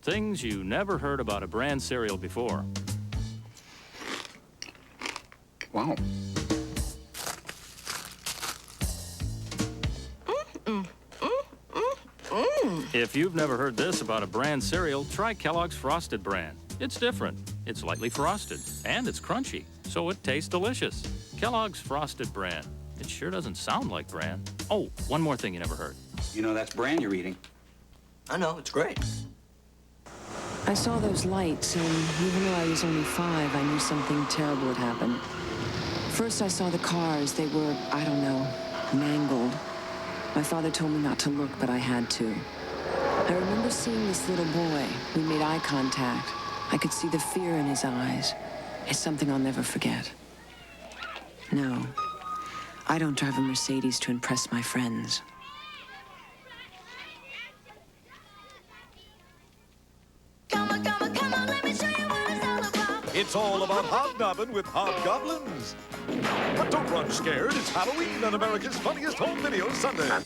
Things you never heard about a brand cereal before. Wow. If you've never heard this about a brand cereal, try Kellogg's Frosted brand. It's different. It's lightly frosted, and it's crunchy, so it tastes delicious. Kellogg's Frosted brand. It sure doesn't sound like brand. Oh, one more thing you never heard. You know that's brand you're eating. I know, it's great. I saw those lights, and even though I was only 5, I knew something terrible had happened. First, I saw the cars. They were, I don't know, mangled. My father told me not to look, but I had to. I remember seeing this little boy. We made eye contact. I could see the fear in his eyes. It's something I'll never forget. No, I don't drive a Mercedes to impress my friends. It's all about hobnobbing with hobgoblins. But don't run scared. It's Halloween on America's Funniest Home Videos Sunday.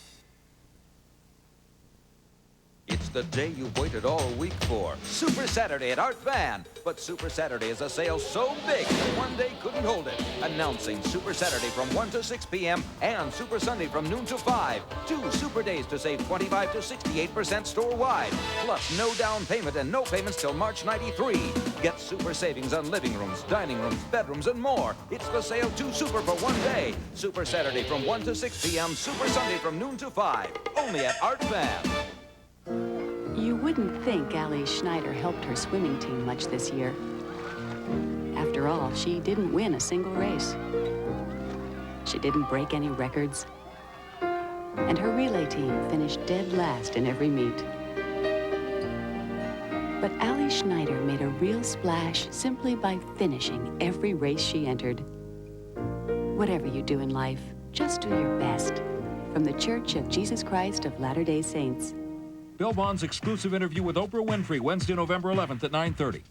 It's the day you've waited all week for. Super Saturday at Art Van. But Super Saturday is a sale so big that one day couldn't hold it. Announcing Super Saturday from 1 to 6 p.m. and Super Sunday from noon to 5. 2 super days to save 25 to 68% store-wide. Plus no down payment and no payments till March 93. Get super savings on living rooms, dining rooms, bedrooms, and more. It's the sale 2 super for one day. Super Saturday from 1 to 6 p.m. Super Sunday from noon to 5. Only at Art Van. You wouldn't think Allie Schneider helped her swimming team much this year. After all, she didn't win a single race. She didn't break any records. And her relay team finished dead last in every meet. But Allie Schneider made a real splash simply by finishing every race she entered. Whatever you do in life, just do your best. From the Church of Jesus Christ of Latter-day Saints. Bill Bond's exclusive interview with Oprah Winfrey, Wednesday, November 11th at 9:30.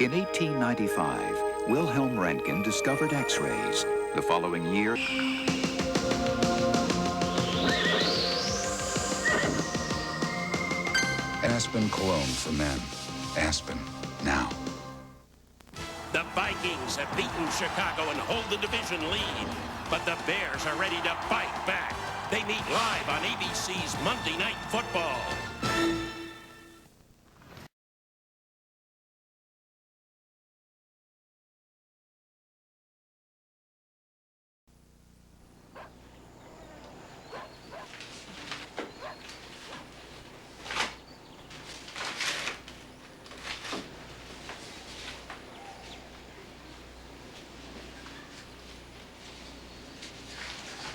In 1895, Wilhelm Röntgen discovered X-rays. The following year, Aspen Cologne for men. Aspen, now. The Vikings have beaten Chicago and hold the division lead. But the Bears are ready to fight back. They meet live on ABC's Monday Night Football.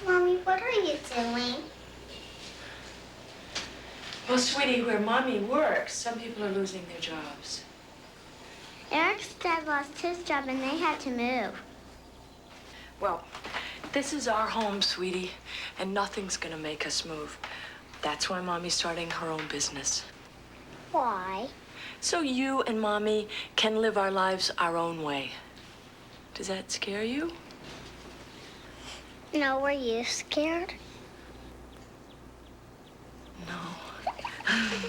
Mommy, what are you doing? Well, sweetie, where Mommy works, some people are losing their jobs. Eric's dad lost his job and they had to move. Well, this is our home, sweetie, and nothing's gonna make us move. That's why Mommy's starting her own business. Why? So you and Mommy can live our lives our own way. Does that scare you? No, were you scared? No.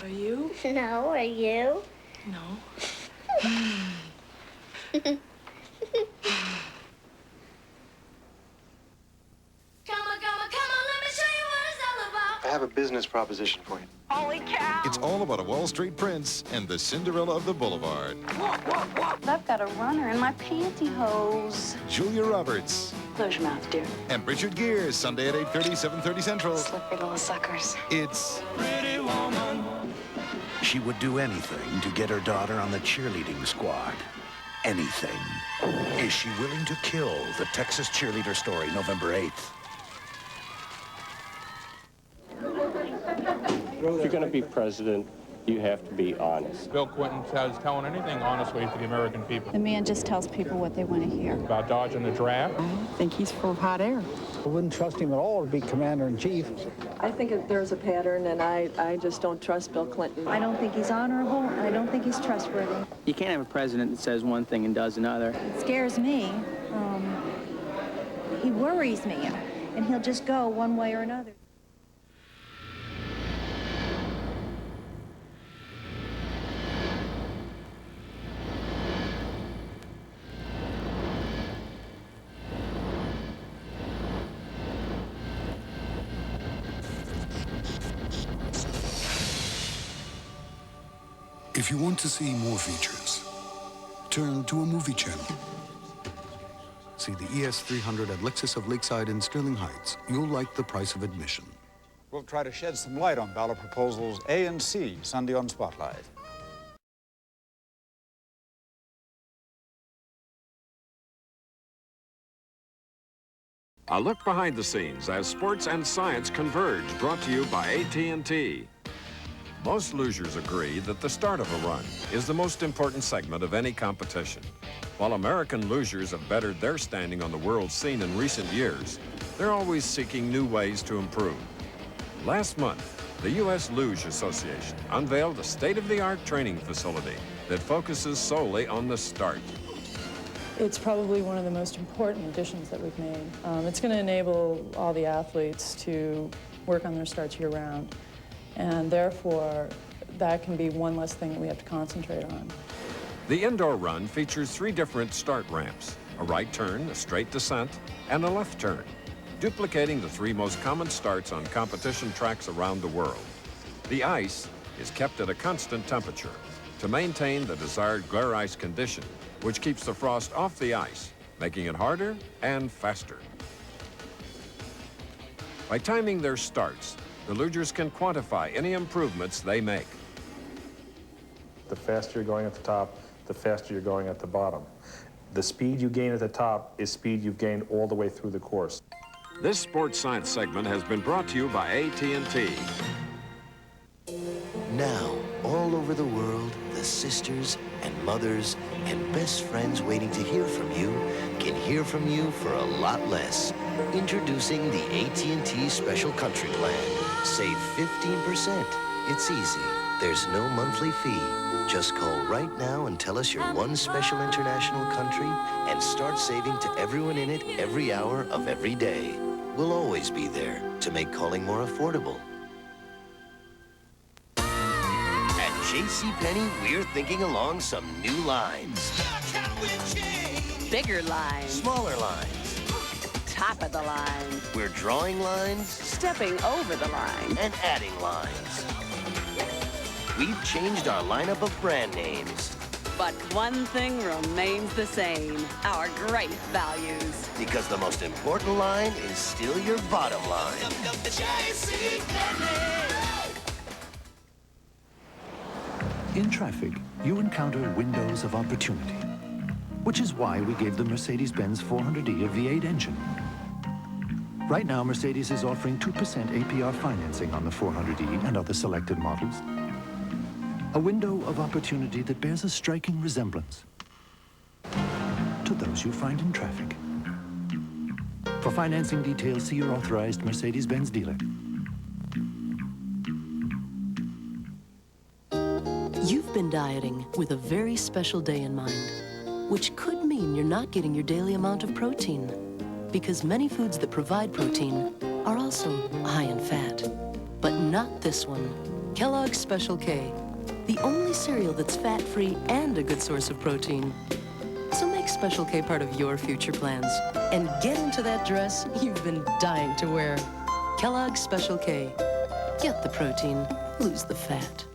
Are you? No, are you? No. I have a business proposition for you. Holy cow! It's all about a Wall Street prince and the Cinderella of the Boulevard. I've got a runner in my pantyhose. Julia Roberts. Close your mouth, dear. And Richard Gere, Sunday at 8:30, 7:30 Central. Slippery little suckers. It's Pretty woman. She would do anything to get her daughter on the cheerleading squad. Anything. Is she willing to kill the Texas cheerleader story, November 8th? If you're going to be president, you have to be honest. Bill Clinton is telling anything honestly to the American people. The man just tells people what they want to hear. About dodging the draft? I think he's full of hot air. I wouldn't trust him at all to be commander-in-chief. I think there's a pattern, and I just don't trust Bill Clinton. I don't think he's honorable, and I don't think he's trustworthy. You can't have a president that says one thing and does another. It scares me. He worries me, and he'll just go one way or another. If you want to see more features, turn to a movie channel. See the ES300 at Lexus of Lakeside in Sterling Heights. You'll like the price of admission. We'll try to shed some light on ballot proposals A and C Sunday on Spotlight. A look behind the scenes as sports and science converge, brought to you by AT&T. Most losers agree that the start of a run is the most important segment of any competition. While American losers have bettered their standing on the world scene in recent years, they're always seeking new ways to improve. Last month, the U.S. Luge Association unveiled a state-of-the-art training facility that focuses solely on the start. It's probably one of the most important additions that we've made. It's going to enable all the athletes to work on their starts year-round. And therefore, that can be one less thing that we have to concentrate on. The indoor run features 3 different start ramps, a right turn, a straight descent, and a left turn, duplicating the 3 most common starts on competition tracks around the world. The ice is kept at a constant temperature to maintain the desired glare ice condition, which keeps the frost off the ice, making it harder and faster. By timing their starts, the lugers can quantify any improvements they make. The faster you're going at the top, the faster you're going at the bottom. The speed you gain at the top is speed you've gained all the way through the course. This sports science segment has been brought to you by AT&T. Now, all over the world, the sisters and mothers and best friends waiting to hear from you can hear from you for a lot less. Introducing the AT&T Special Country Plan. Save 15%. It's easy. There's no monthly fee. Just call right now and tell us your one special international country and start saving to everyone in it every hour of every day. We'll always be there to make calling more affordable. At JCPenney, we're thinking along some new lines. Bigger lines. Smaller lines. Top of the line. We're drawing lines. Stepping over the line. And adding lines. We've changed our lineup of brand names. But one thing remains the same, our great values. Because the most important line is still your bottom line. In traffic, you encounter windows of opportunity, which is why we gave the Mercedes-Benz 400e a V8 engine. Right now, Mercedes is offering 2% APR financing on the 400e and other selected models. A window of opportunity that bears a striking resemblance to those you find in traffic. For financing details, see your authorized Mercedes-Benz dealer. You've been dieting with a very special day in mind, which could mean you're not getting your daily amount of protein, because many foods that provide protein are also high in fat. But not this one, Kellogg's Special K, the only cereal that's fat-free and a good source of protein. So make Special K part of your future plans and get into that dress you've been dying to wear. Kellogg's Special K. Get the protein, lose the fat.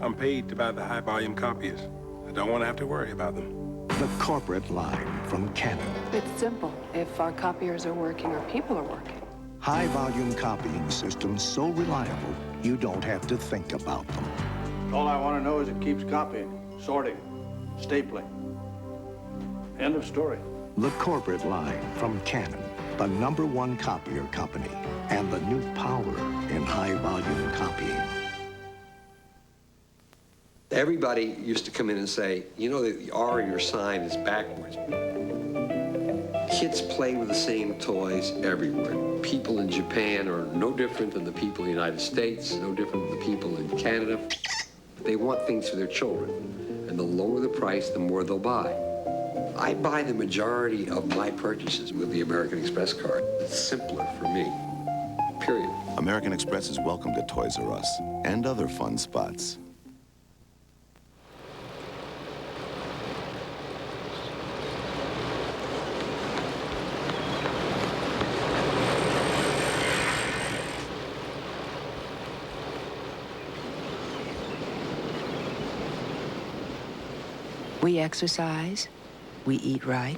I'm paid to buy the high-volume copies. I don't want to have to worry about them. The corporate line from Canon. It's simple. If our copiers are working, our people are working. High-volume copying systems so reliable, you don't have to think about them. All I want to know is it keeps copying, sorting, stapling. End of story. The corporate line from Canon, the #1 copier company, and the new power in high-volume copying. Everybody used to come in and say, you know, the R in your sign is backwards. Kids play with the same toys everywhere. People in Japan are no different than the people in the United States, no different than the people in Canada. They want things for their children, and the lower the price, the more they'll buy. I buy the majority of my purchases with the American Express card. It's simpler for me, period. American Express is welcome to Toys R Us and other fun spots. We exercise, we eat right,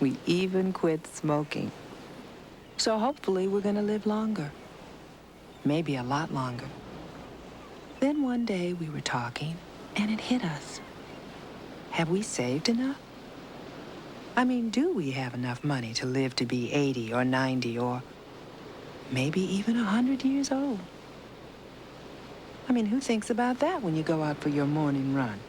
we even quit smoking. So hopefully we're gonna live longer, maybe a lot longer. Then one day we were talking and it hit us. Have we saved enough? I mean, do we have enough money to live to be 80 or 90 or maybe even 100 years old? I mean, who thinks about that when you go out for your morning run?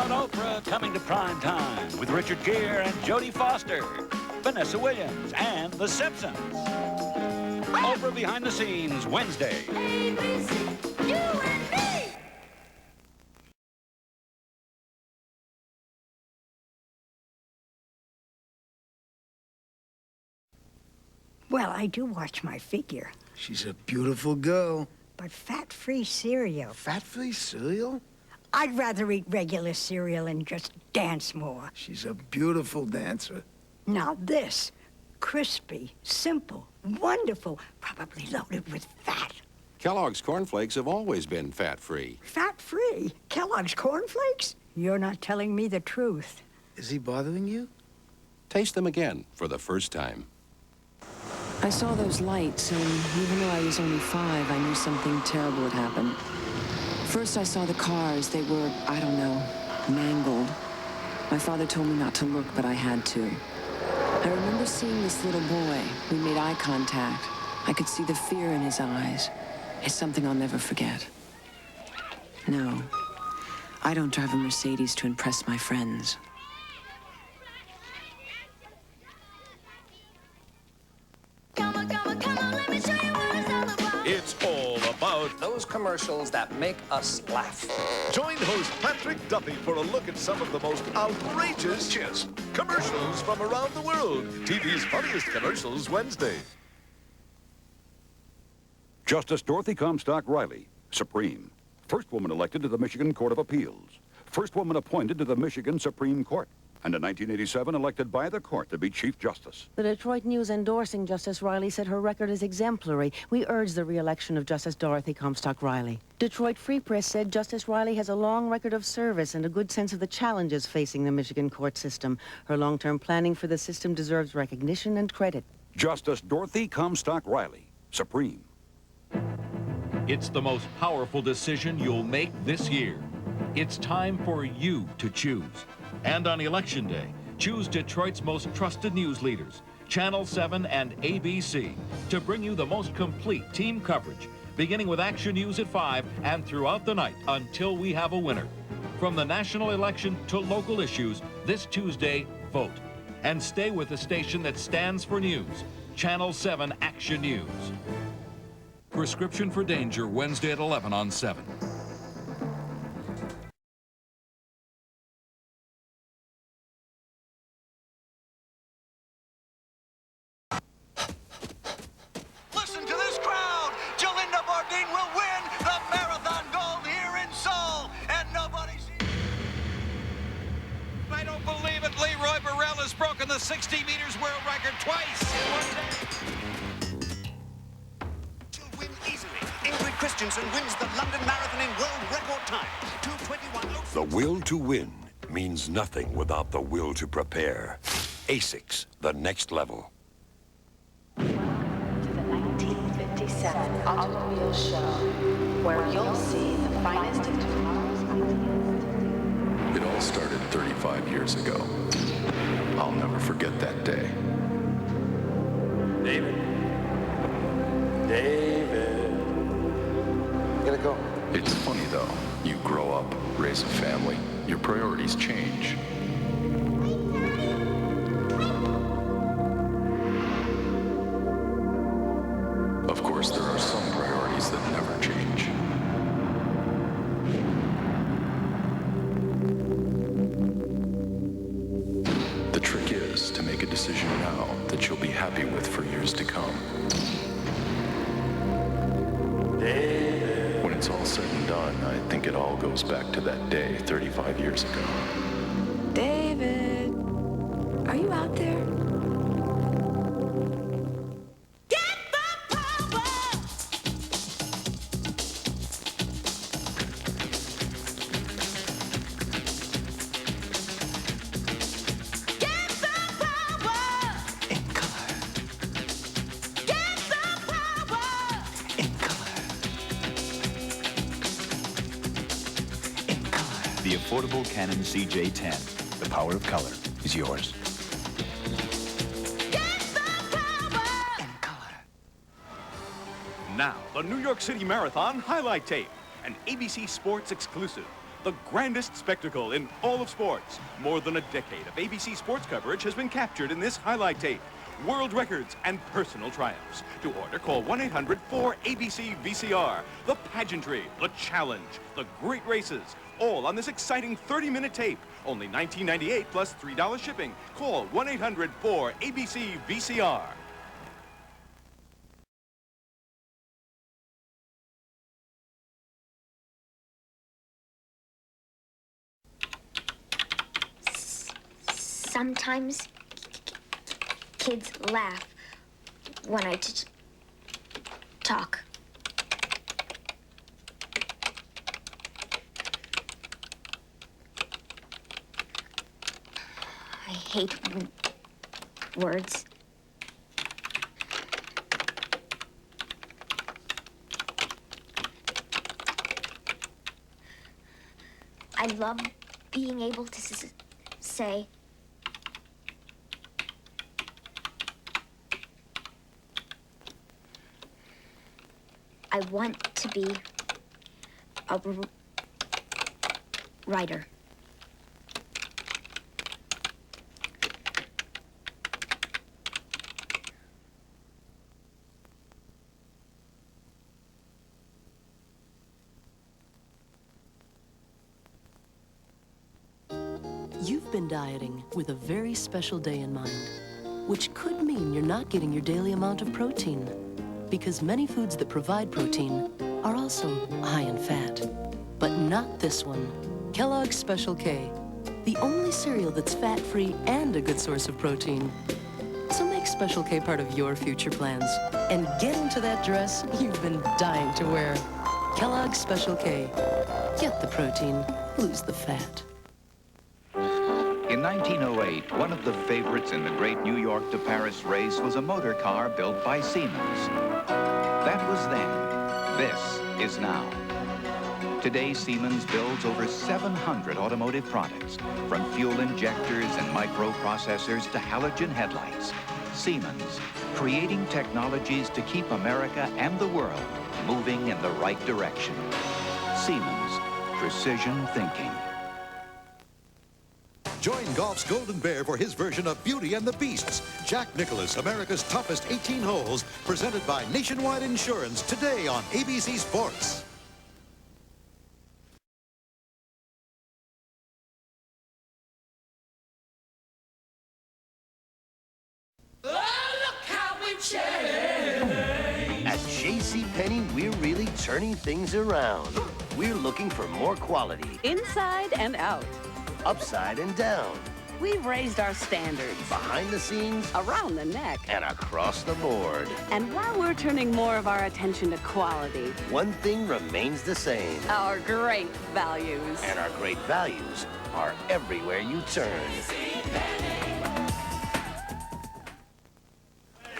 Oprah coming to prime time with Richard Gere and Jodie Foster, Vanessa Williams, and The Simpsons. Oprah Behind the Scenes, Wednesday. ABC, you and me. Well, I do watch my figure. She's a beautiful girl. But fat-free cereal. Fat-free cereal? I'd rather eat regular cereal and just dance more. She's a beautiful dancer. Now this, crispy, simple, wonderful, probably loaded with fat. Kellogg's Corn Flakes have always been fat-free. Fat-free? Kellogg's Corn Flakes? You're not telling me the truth. Is he bothering you? Taste them again for the first time. I saw those lights, and even though I was only 5, I knew something terrible had happened. First, I saw the cars. They were, I don't know, mangled. My father told me not to look, but I had to. I remember seeing this little boy. We made eye contact. I could see the fear in his eyes. It's something I'll never forget. No, I don't drive a Mercedes to impress my friends. It's all about those commercials that make us laugh. Join host Patrick Duffy for a look at some of the most outrageous commercials from around the world. TV's funniest commercials Wednesday. Justice Dorothy Comstock Riley, Supreme. First woman elected to the Michigan Court of Appeals. First woman appointed to the Michigan Supreme Court. And in 1987, elected by the court to be Chief Justice. The Detroit News endorsing Justice Riley said her record is exemplary. We urge the re-election of Justice Dorothy Comstock Riley. Detroit Free Press said Justice Riley has a long record of service and a good sense of the challenges facing the Michigan court system. Her long-term planning for the system deserves recognition and credit. Justice Dorothy Comstock Riley, Supreme. It's the most powerful decision you'll make this year. It's time for you to choose. And on Election Day, choose Detroit's most trusted news leaders, Channel 7 and ABC, to bring you the most complete team coverage, beginning with Action News at 5 and throughout the night until we have a winner. From the national election to local issues, this Tuesday, vote. And stay with the station that stands for news, Channel 7 Action News. Prescription for Danger, Wednesday at 11 on 7. The 60 meters world record twice in one day. She'll win easily. Ingrid Christensen wins the London Marathon in world record time. 2:21. The will to win means nothing without the will to prepare. ASICS, the next level. To the 1957 Automobile Show, where you'll see the finest of tomorrow's ideas. It all started 35 years ago. I'll never forget that day. David. David. You gonna go. It's funny, though. You grow up, raise a family, your priorities change. Of course, there are some priorities that never change. The trick is to make a decision now that you'll be happy with for years to come. When it's all said and done, I think it all goes back to that day 35 years ago. David, are you out there? The affordable Canon CJ10. The power of color is yours. Now, the New York City Marathon highlight tape, an ABC Sports exclusive. The grandest spectacle in all of sports. More than a decade of ABC Sports coverage has been captured in this highlight tape. World records and personal triumphs. To order, call 1-800-4ABC-VCR. The pageantry, the challenge, the great races, all on this exciting 30-minute tape. Only $19.98 plus $3 shipping. Call 1-800-4ABC-VCR. Sometimes kids laugh when I talk. I hate words. I love being able to say, I want to be a writer. You've been dieting with a very special day in mind, which could mean you're not getting your daily amount of protein, because many foods that provide protein are also high in fat. But not this one, Kellogg's Special K, the only cereal that's fat-free and a good source of protein. So make Special K part of your future plans and get into that dress you've been dying to wear. Kellogg's Special K. Get the protein, lose the fat. In 1908, one of the favorites in the great New York to Paris race was a motor car built by Siemens. That was then. This is now. Today, Siemens builds over 700 automotive products, from fuel injectors and microprocessors to halogen headlights. Siemens, creating technologies to keep America and the world moving in the right direction. Siemens, precision thinking. Join Golf's Golden Bear for his version of Beauty and the Beasts. Jack Nicklaus, America's toughest 18 holes, presented by Nationwide Insurance, today on ABC Sports. At JCPenney, we're really turning things around. We're looking for more quality. Inside and out. Upside and down. We've raised our standards. Behind the scenes. Around the neck. And across the board. And while we're turning more of our attention to quality, one thing remains the same. Our great values. And our great values are everywhere you turn.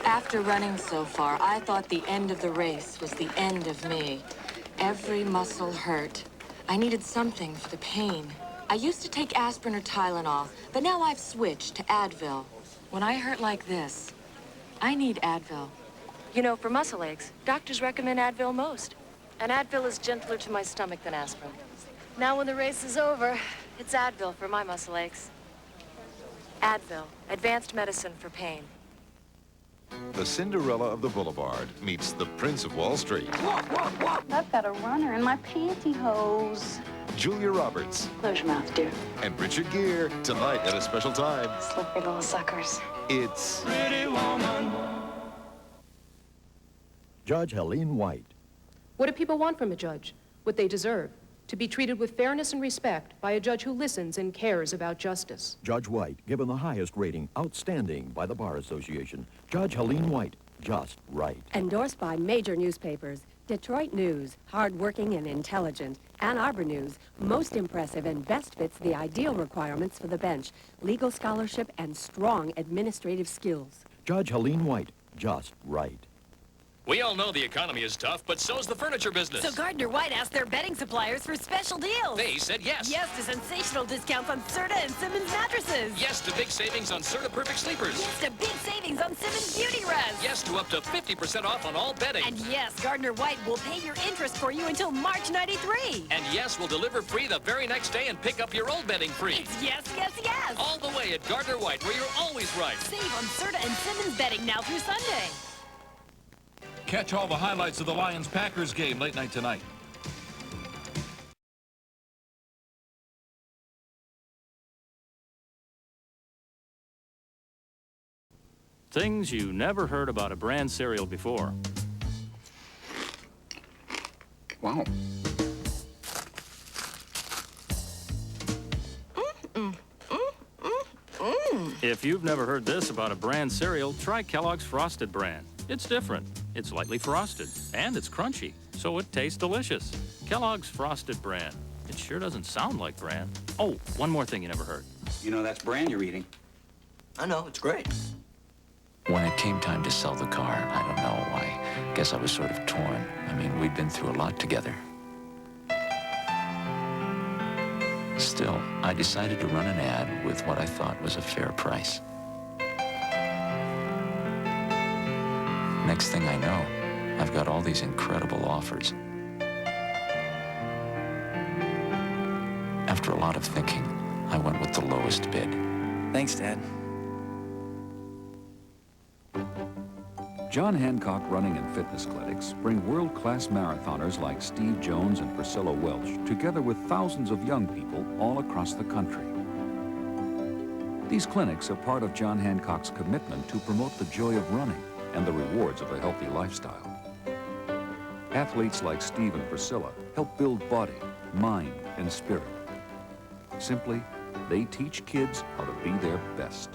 After running so far, I thought the end of the race was the end of me. Every muscle hurt. I needed something for the pain. I used to take aspirin or Tylenol, but now I've switched to Advil. When I hurt like this, I need Advil. You know, for muscle aches, doctors recommend Advil most. And Advil is gentler to my stomach than aspirin. Now when the race is over, it's Advil for my muscle aches. Advil, advanced medicine for pain. The Cinderella of the Boulevard meets the Prince of Wall Street. I've got a runner in my pantyhose. Julia Roberts. Close your mouth, dear. And Richard Gere, tonight at a special time. Slippery little suckers. It's Pretty Woman. Judge Helene White. What do people want from a judge? What they deserve. To be treated with fairness and respect by a judge who listens and cares about justice. Judge White, given the highest rating, outstanding by the Bar Association. Judge Helene White, just right. Endorsed by major newspapers. Detroit News, hard-working and intelligent. Ann Arbor News, most impressive and best fits the ideal requirements for the bench. Legal scholarship and strong administrative skills. Judge Helene White, just right. We all know the economy is tough, but so's the furniture business. So Gardner White asked their bedding suppliers for special deals. They said yes. Yes to sensational discounts on Serta and Simmons mattresses. Yes to big savings on Serta Perfect Sleepers. Yes to big savings on Simmons Beauty Rest. Yes to up to 50% off on all bedding. And yes, Gardner White will pay your interest for you until March '93. And yes, we'll deliver free the very next day and pick up your old bedding free. It's yes, yes, yes. All the way at Gardner White, where you're always right. Save on Serta and Simmons bedding now through Sunday. Catch all the highlights of the Lions-Packers game late night tonight. Things you never heard about a brand cereal before. Wow. If you've never heard this about a brand cereal, try Kellogg's Frosted brand. It's different. It's lightly frosted, and it's crunchy, so it tastes delicious. Kellogg's Frosted brand. It sure doesn't sound like brand. Oh, one more thing you never heard. You know that's brand you're eating. I know, it's great. When it came time to sell the car, I don't know, I guess I was sort of torn. I mean, we'd been through a lot together. Still, I decided to run an ad with what I thought was a fair price. Next thing I know, I've got all these incredible offers. After a lot of thinking, I went with the lowest bid. Thanks, Dad. John Hancock Running and Fitness Clinics bring world-class marathoners like Steve Jones and Priscilla Welch together with thousands of young people all across the country. These clinics are part of John Hancock's commitment to promote the joy of running and the rewards of a healthy lifestyle. Athletes like Steve and Priscilla help build body, mind, and spirit. Simply, they teach kids how to be their best.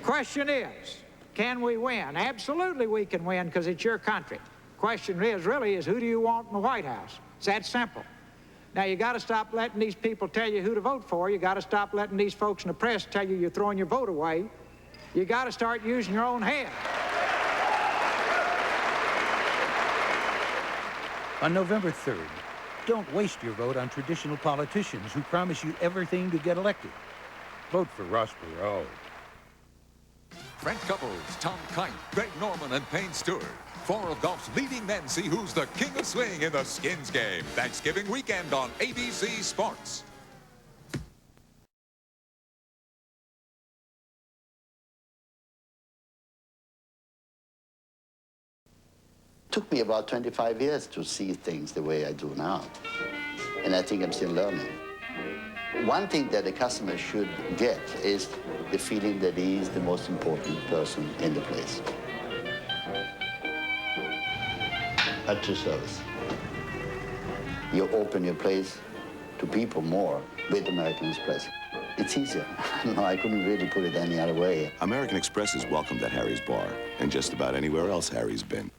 Question is, can we win? Absolutely we can win because it's your country. Question is who do you want in the White House? It's that simple. Now you got to stop letting these people tell you who to vote for. You got to stop letting these folks in the press tell you you're throwing your vote away. You got to start using your own head. On November 3rd, don't waste your vote on traditional politicians who promise you everything to get elected. Vote for Ross Perot. Frank Couples, Tom Kite, Greg Norman, and Payne Stewart. 4 of golf's leading men see who's the king of swing in the Skins game. Thanksgiving weekend on ABC Sports. Took me about 25 years to see things the way I do now. And I think I'm still learning. One thing that a customer should get is the feeling that he is the most important person in the place. At your service. You open your place to people more with American Express. It's easier. No, I couldn't really put it any other way. American Express is welcomed at Harry's Bar and just about anywhere else Harry's been.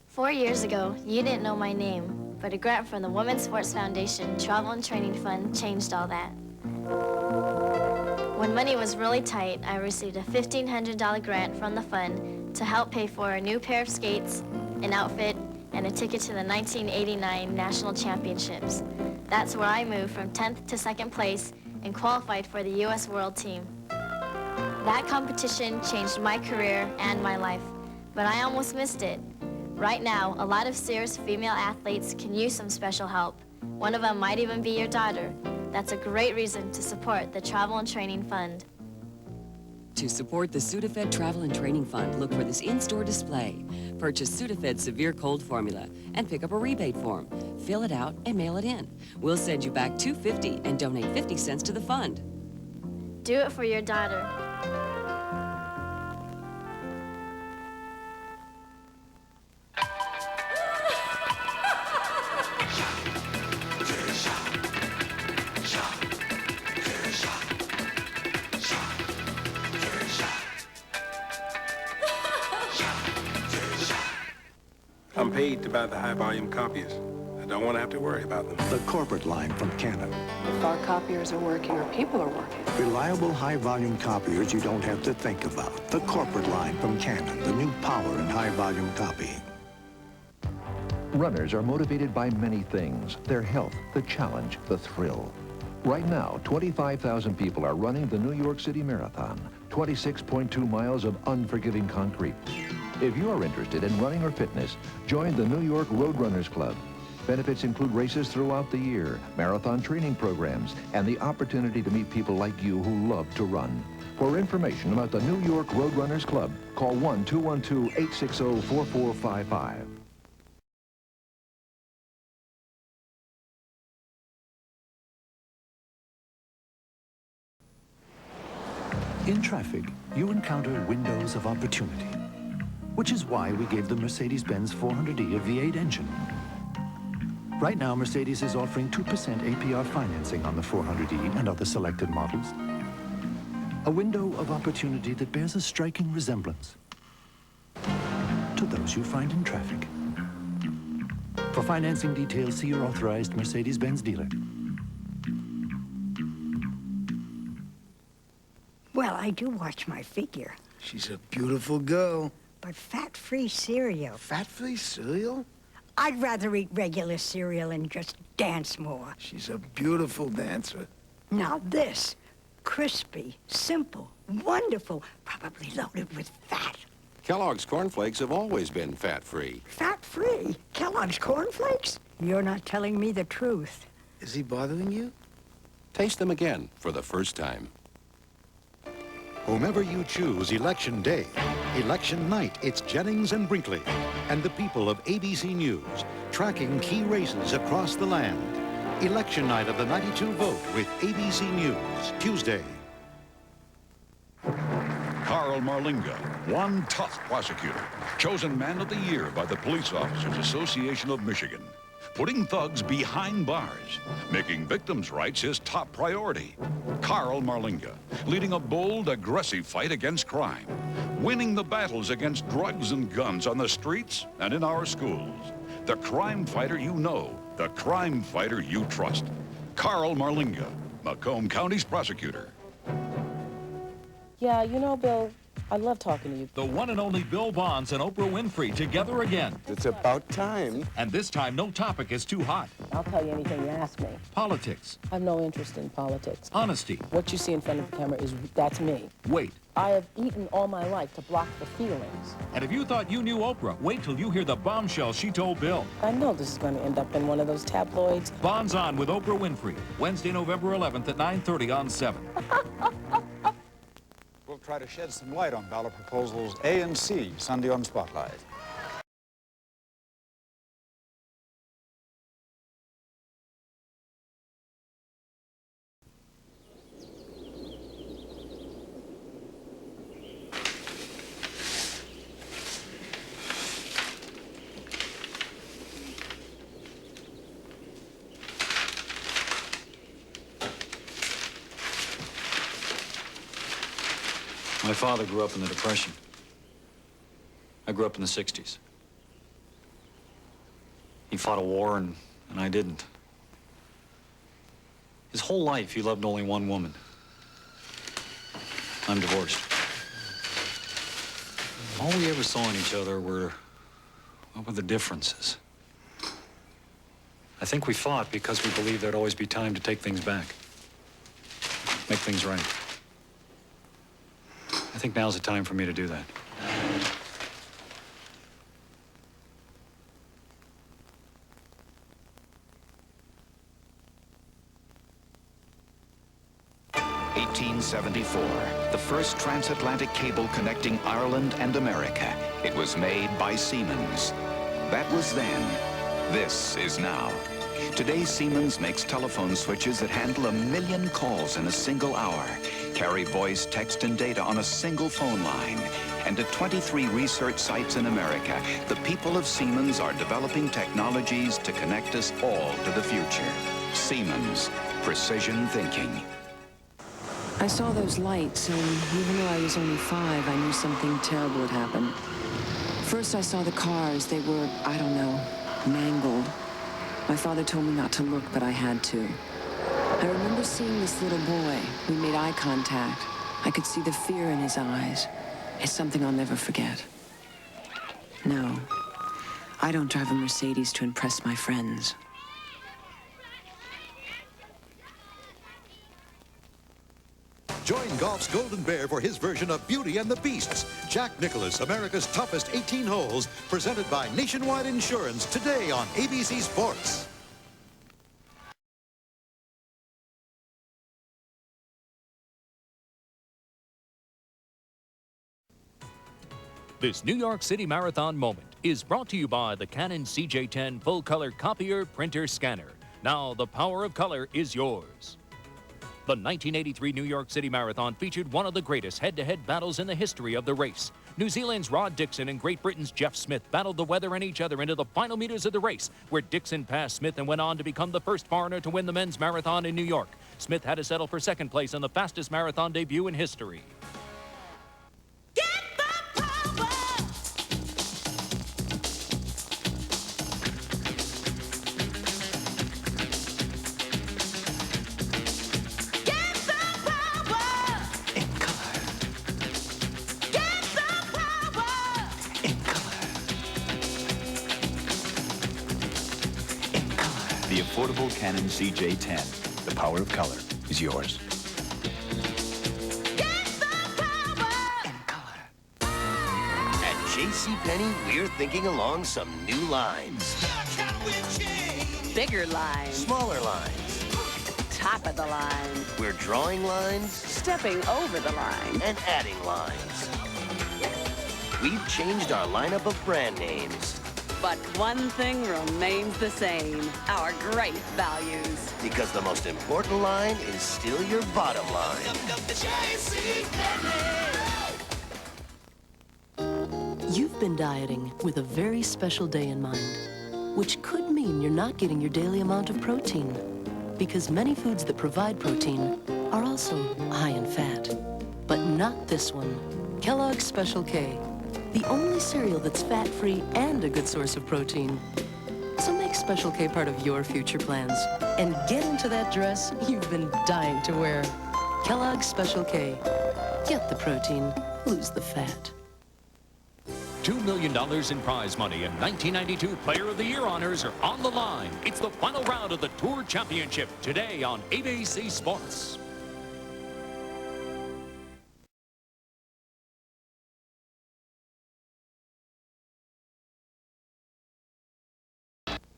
4 years ago, you didn't know my name, but a grant from the Women's Sports Foundation Travel and Training Fund changed all that. When money was really tight, I received a $1,500 grant from the fund to help pay for a new pair of skates, an outfit, and a ticket to the 1989 National Championships. That's where I moved from 10th to 2nd place and qualified for the U.S. World Team. That competition changed my career and my life, but I almost missed it. Right now, a lot of Sears female athletes can use some special help. One of them might even be your daughter. That's a great reason to support the Travel and Training Fund. To support the Sudafed Travel and Training Fund, look for this in-store display. Purchase Sudafed Severe Cold Formula and pick up a rebate form. Fill it out and mail it in. We'll send you back $2.50 and donate 50 cents to the fund. Do it for your daughter. I'm paid to buy the high-volume copiers. I don't want to have to worry about them. The corporate line from Canon. If our copiers are working, our people are working. Reliable high-volume copiers you don't have to think about. The corporate line from Canon, the new power in high-volume copying. Runners are motivated by many things: their health, the challenge, the thrill. Right now, 25,000 people are running the New York City Marathon, 26.2 miles of unforgiving concrete. If you are interested in running or fitness, join the New York Road Runners Club. Benefits include races throughout the year, marathon training programs, and the opportunity to meet people like you who love to run. For information about the New York Road Runners Club, call 1-212-860-4455. In traffic, you encounter windows of opportunity, which is why we gave the Mercedes-Benz 400e a V8 engine. Right now, Mercedes is offering 2% APR financing on the 400e and other selected models. A window of opportunity that bears a striking resemblance to those you find in traffic. For financing details, see your authorized Mercedes-Benz dealer. Well, I do watch my figure. She's a beautiful girl. But fat-free cereal. Fat-free cereal? I'd rather eat regular cereal and just dance more. She's a beautiful dancer. Now this, crispy, simple, wonderful, probably loaded with fat. Kellogg's cornflakes have always been fat-free. Fat-free? Kellogg's cornflakes? You're not telling me the truth. Is he bothering you? Taste them again for the first time. Whomever you choose election day, election night, it's Jennings and Brinkley and the people of ABC News tracking key races across the land. Election night of the 92 vote with ABC News, Tuesday. Carl Marlinga, one tough prosecutor, chosen Man of the Year by the Police Officers Association of Michigan. Putting thugs behind bars, making victims' rights his top priority. Carl Marlinga, leading a bold, aggressive fight against crime, winning the battles against drugs and guns on the streets and in our schools. The crime fighter you know, the crime fighter you trust. Carl Marlinga, Macomb County's prosecutor. Yeah, you know, Bill, I love talking to you. The one and only Bill Bonds and Oprah Winfrey together again. It's about time. And this time, no topic is too hot. I'll tell you anything you ask me. Politics. I have no interest in politics. Honesty. What you see in front of the camera that's me. Wait. I have eaten all my life to block the feelings. And if you thought you knew Oprah, wait till you hear the bombshell she told Bill. I know this is going to end up in one of those tabloids. Bonds On with Oprah Winfrey, Wednesday, November 11th at 9:30 on 7. We'll try to shed some light on ballot proposals A and C, Sunday on Spotlight. My father grew up in the Depression. I grew up in the 60s. He fought a war and I didn't. His whole life, he loved only one woman. I'm divorced. All we ever saw in each other were the differences. I think we fought because we believed there'd always be time to take things back. Make things right. I think now's the time for me to do that. 1874, the first transatlantic cable connecting Ireland and America. It was made by Siemens. That was then. This is now. Today, Siemens makes telephone switches that handle 1 million calls in a single hour, carry voice, text, and data on a single phone line. And at 23 research sites in America, the people of Siemens are developing technologies to connect us all to the future. Siemens, precision thinking. I saw those lights, and even though I was only 5, I knew something terrible had happened. First, I saw the cars. They were, I don't know, mangled. My father told me not to look, but I had to. I remember seeing this little boy. We made eye contact. I could see the fear in his eyes. It's something I'll never forget. No, I don't drive a Mercedes to impress my friends. Join Golf's Golden Bear for his version of Beauty and the Beasts. Jack Nicklaus, America's toughest 18 holes, presented by Nationwide Insurance, today on ABC Sports. This New York City Marathon moment is brought to you by the Canon CJ10 full-color copier printer scanner. Now the power of color is yours. The 1983 New York City Marathon featured one of the greatest head-to-head battles in the history of the race. New Zealand's Rod Dixon and Great Britain's Jeff Smith battled the weather and each other into the final meters of the race, where Dixon passed Smith and went on to become the first foreigner to win the men's marathon in New York. Smith had to settle for second place in the fastest marathon debut in history. The affordable Canon CJ10. The power of color is yours. At JCPenney, we're thinking along some new lines. Bigger lines. Smaller lines. Top of the line. We're drawing lines. Stepping over the line. And adding lines. We've changed our lineup of brand names. But one thing remains the same, our great values. Because the most important line is still your bottom line. You've been dieting with a very special day in mind, which could mean you're not getting your daily amount of protein, because many foods that provide protein are also high in fat. But not this one, Kellogg's Special K. The only cereal that's fat-free and a good source of protein. So make Special K part of your future plans and get into that dress you've been dying to wear. Kellogg's Special K. Get the protein, lose the fat. $2 million in prize money and 1992 Player of the Year honors are on the line. It's the final round of the Tour Championship today on ABC Sports.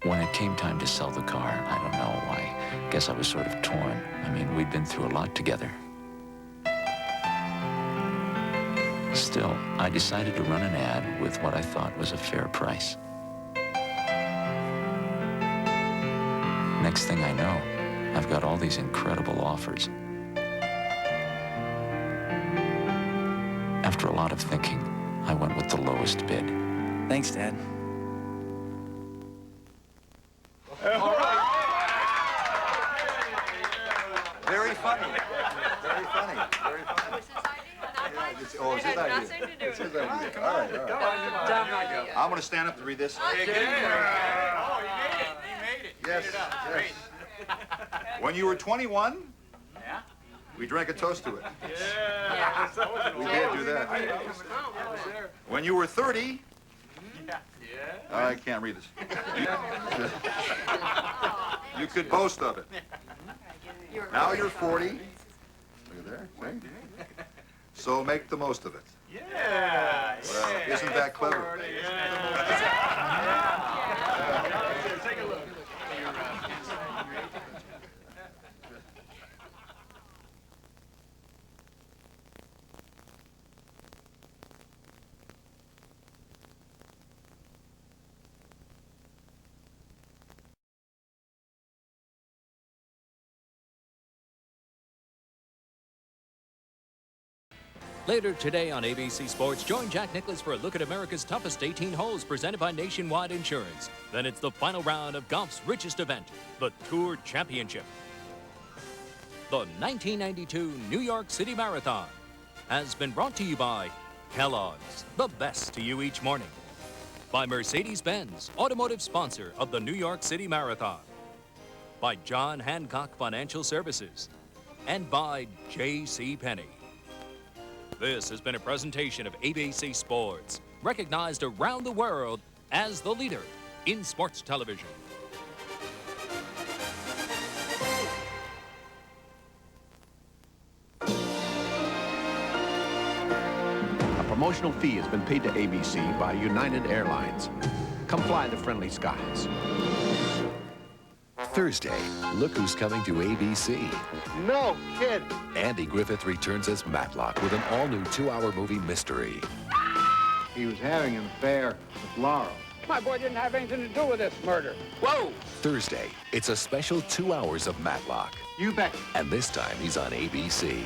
When it came time to sell the car, I don't know why. Guess I was sort of torn. I mean, we'd been through a lot together. Still, I decided to run an ad with what I thought was a fair price. Next thing I know, I've got all these incredible offers. After a lot of thinking, I went with the lowest bid. Thanks, Dad. All right. Very funny. Very funny. Very funny. Oh, it's his idea. It's his idea. All right. I'm going to stand up to read this. Oh, you made it. You made it. Yes. Yes. When you were 21, we drank a toast to it. Yeah. We did do that. When you were 30, I can't read this. You could boast of it. Now you're 40. Look at there. See? So make the most of it. Yeah. Well, isn't that clever? Take a look. Later today on ABC Sports, join Jack Nicklaus for a look at America's toughest 18 holes presented by Nationwide Insurance. Then it's the final round of golf's richest event, the Tour Championship. The 1992 New York City Marathon has been brought to you by Kellogg's, the best to you each morning. By Mercedes-Benz, automotive sponsor of the New York City Marathon. By John Hancock Financial Services. And by J.C. Penney. This has been a presentation of ABC Sports, recognized around the world as the leader in sports television. A promotional fee has been paid to ABC by United Airlines. Come fly the friendly skies. Thursday, look who's coming to ABC. No kid. Andy Griffith returns as Matlock with an all-new 2-hour movie mystery. He was having an affair with Laurel. My boy didn't have anything to do with this murder. Whoa! Thursday, it's a special 2 hours of Matlock. You bet. And this time, he's on ABC.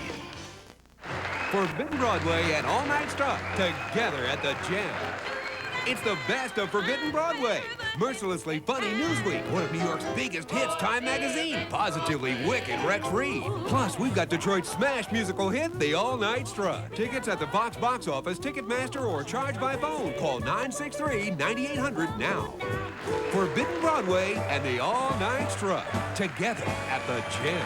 Forbidden Broadway and All Night Struck together at the Gym. It's the best of Forbidden Broadway. Mercilessly Funny Newsweek, one of New York's biggest hits, Time Magazine. Positively Wicked, Rex Reed. Plus, we've got Detroit's smash musical hit, The All Night Struck. Tickets at the Fox box office, Ticketmaster, or charge by phone. Call 963-9800 now. Forbidden Broadway and The All Night Struck together at the Gym.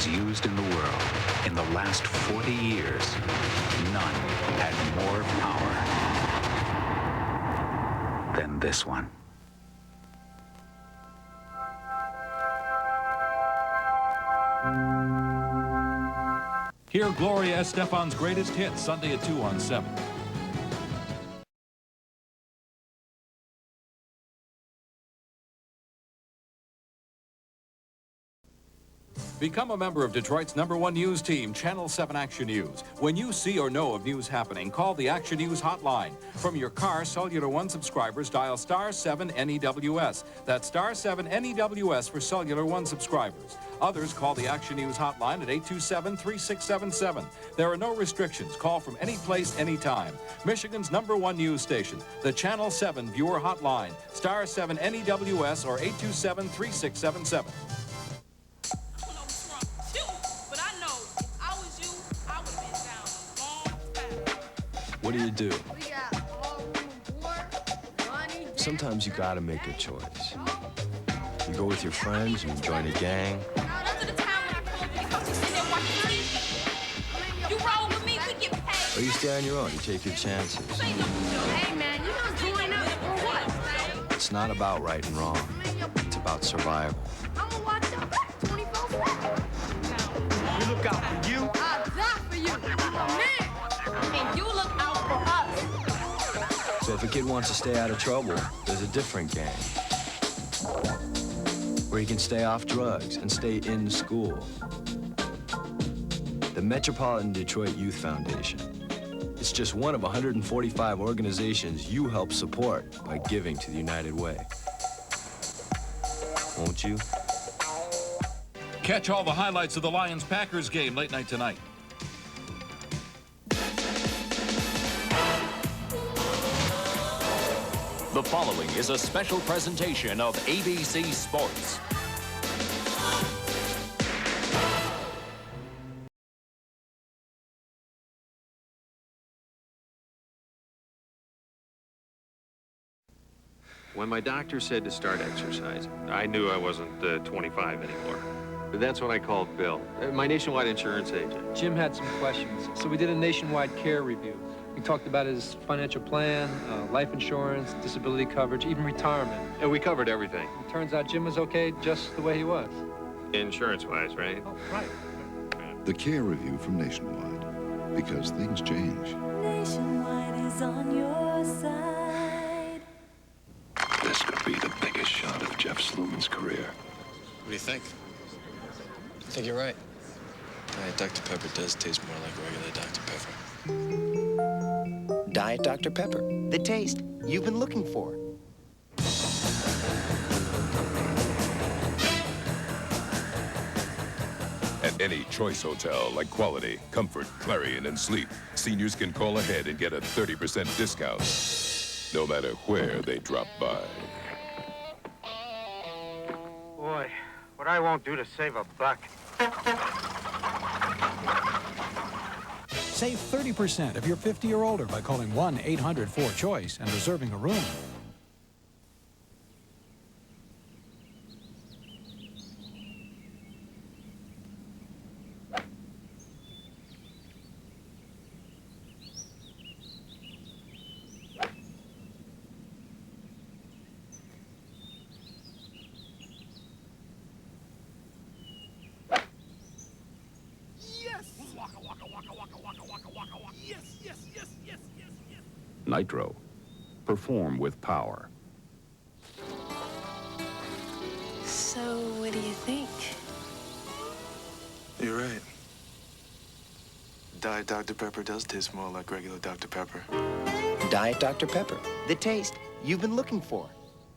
Used in the world in the last 40 years, none had more power than this one. Hear Gloria Estefan's greatest hits Sunday at 2 on 7. Become a member of Detroit's #1 news team, Channel 7 Action News. When you see or know of news happening, call the Action News hotline. From your car, Cellular One subscribers dial *7 NEWS. That's *7 NEWS for Cellular One subscribers. Others call the Action News hotline at 827-3677. There are no restrictions. Call from any place, anytime. Michigan's #1 news station, the Channel 7 viewer hotline, *7 NEWS or 827-3677. What do? Sometimes you gotta make a choice. You go with your friends, you join a gang. Or you stay on your own, you take your chances. Hey man, you don't join up or what? It's not about right and wrong. It's about survival. I'm gonna watch your back 24/7. We look out for you. I'll die for you. Man. And you look out for us. So if a kid wants to stay out of trouble, there's a different gang. Where he can stay off drugs and stay in school. The Metropolitan Detroit Youth Foundation. It's just one of 145 organizations you help support by giving to the United Way. Won't you? Catch all the highlights of the Lions-Packers game late night tonight. The following is a special presentation of ABC Sports. When my doctor said to start exercising, I knew I wasn't 25 anymore. But that's when I called Bill, my nationwide insurance agent. Jim had some questions, so we did a nationwide care review. We talked about his financial plan, life insurance, disability coverage, even retirement. And we covered everything. It turns out Jim was okay just the way he was. Insurance-wise, right? Oh, right. The care review from Nationwide, because things change. Nationwide is on your side. This could be the biggest shot of Jeff Sluman's career. What do you think? I think you're right. Diet Dr. Pepper does taste more like regular Dr. Pepper. Diet Dr. Pepper, the taste you've been looking for. At any Choice Hotel, like quality, comfort, clarion, and sleep, seniors can call ahead and get a 30% discount, no matter where they drop by. Boy, what I won't do to save a buck. Save 30% if you're 50 or older by calling 1-800-4CHOICE and reserving a room. Nitro. Perform with power. So, what do you think? You're right. Diet Dr. Pepper does taste more like regular Dr. Pepper. Diet Dr. Pepper, the taste you've been looking for.